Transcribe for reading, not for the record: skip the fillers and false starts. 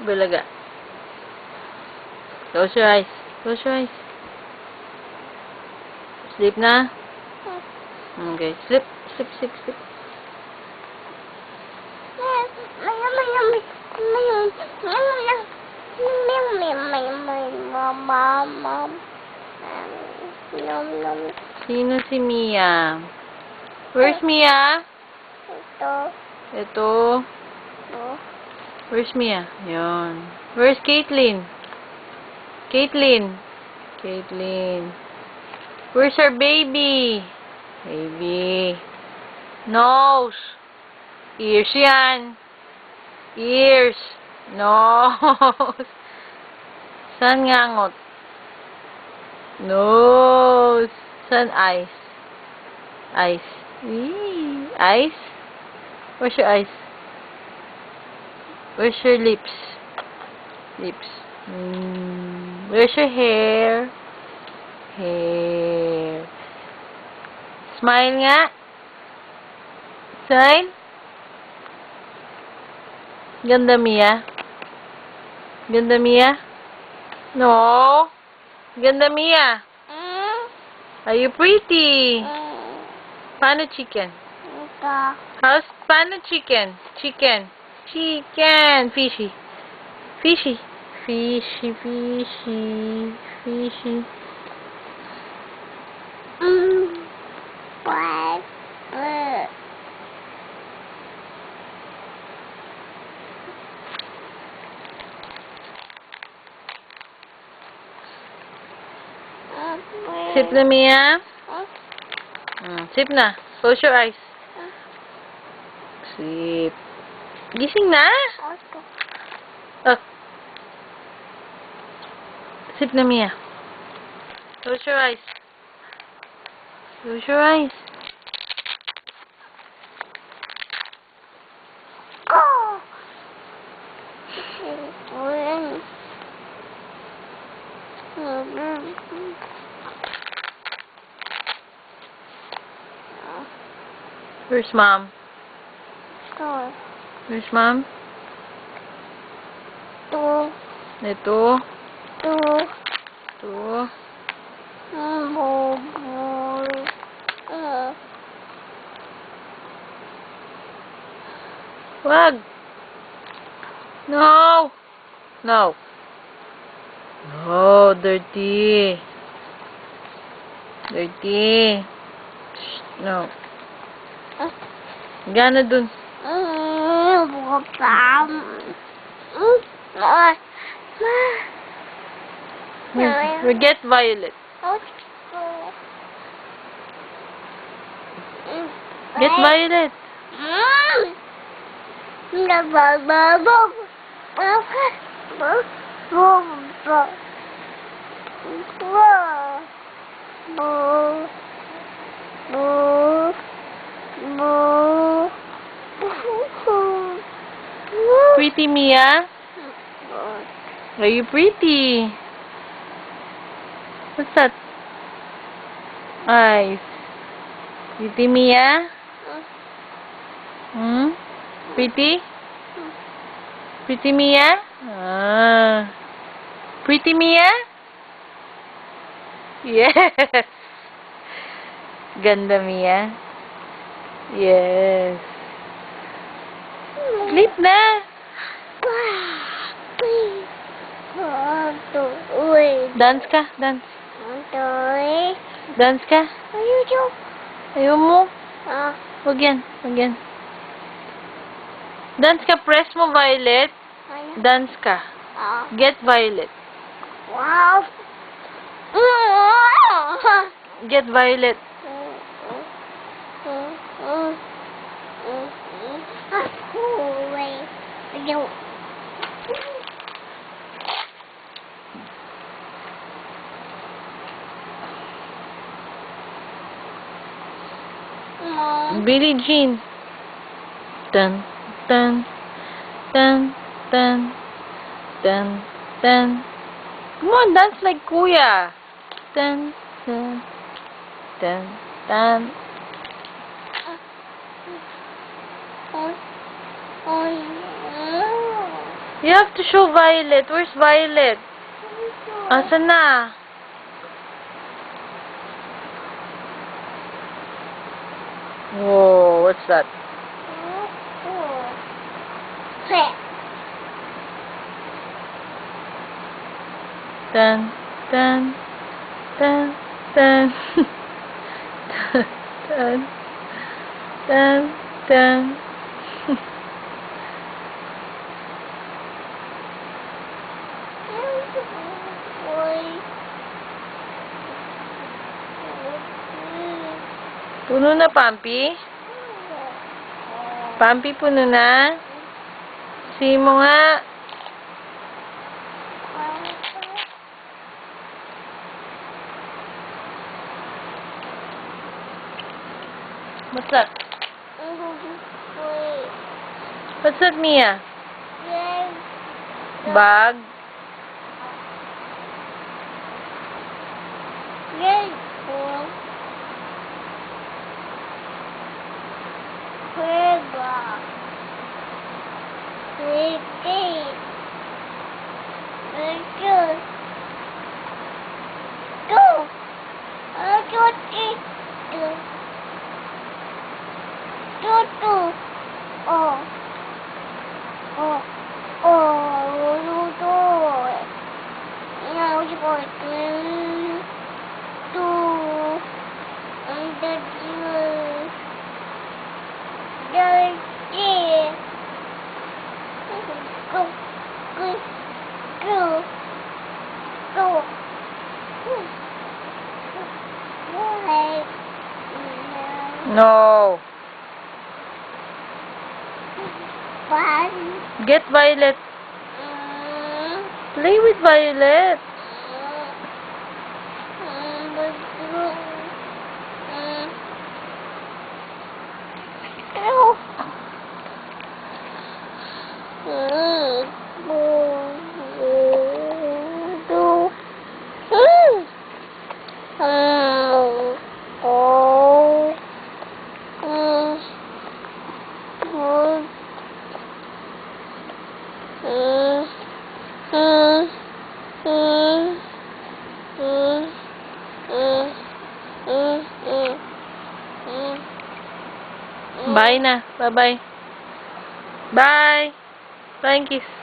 Bulaga. Close your eyes. Close your eyes. Sleep na? Okay. Sleep. Sleep, sleep, sleep. Sino si Mia? Where's Mia? Ito. Where's Mia? Yun. Where's Caitlin? Caitlin. Caitlin. Where's our baby? Baby. Nose. Ears yan. Ears. Nose. Saan ngangot? Nose. Saan eyes? Eyes. Eee. Eyes? Where's your eyes? Where's your lips? Lips. Where's your hair? Hair. Smile nga. Smile. Ganda, Mia. Ganda, Mia. No. Ganda, Mia. Are you pretty? Paano chicken? How's paano chicken? Chicken. Chicken. Fishy. Fishy. Fishy, fishy. Fishy. Sip na, Mia. Sip na. Close your eyes. Sleep. Gising na. Oh. Sip na, Mia. Close your eyes. Close your eyes. Where's Mom? Where's Mom? Ito. Ito. Wag. No. No. No, dirty. Dirty. Shh, no. Gana dun. Forget Violet. Get Violet. Pretty, Mia? Are you pretty? What's that? Eyes. Pretty, Mia? Pretty? Pretty, Mia? Pretty, Mia? Yes. Ganda, Mia. Yes. Sleep na. Dance ka, dance. Dance ka. Ayaw mo. Wag yan, wag yan. Dance ka, press mo, Violet. Dance ka. Get Violet. Wow. Get Violet. Billie Jean. Dun, dun, dun, dun, dun, dun. Come on, dance like Kuya. Dun, dun, dun, dun. You have to show Violet. Where's Violet? Asan na? Whoa, what's that? Dun, dun, dun, dun. Dun, dun, dun. Puno na, Pampi? Pampi, puno na? See mo nga. What's that? What's that, Mia? Bag? No. Get Violet. Play with Violet. Bye na. Bye-bye. Bye. Flying kiss.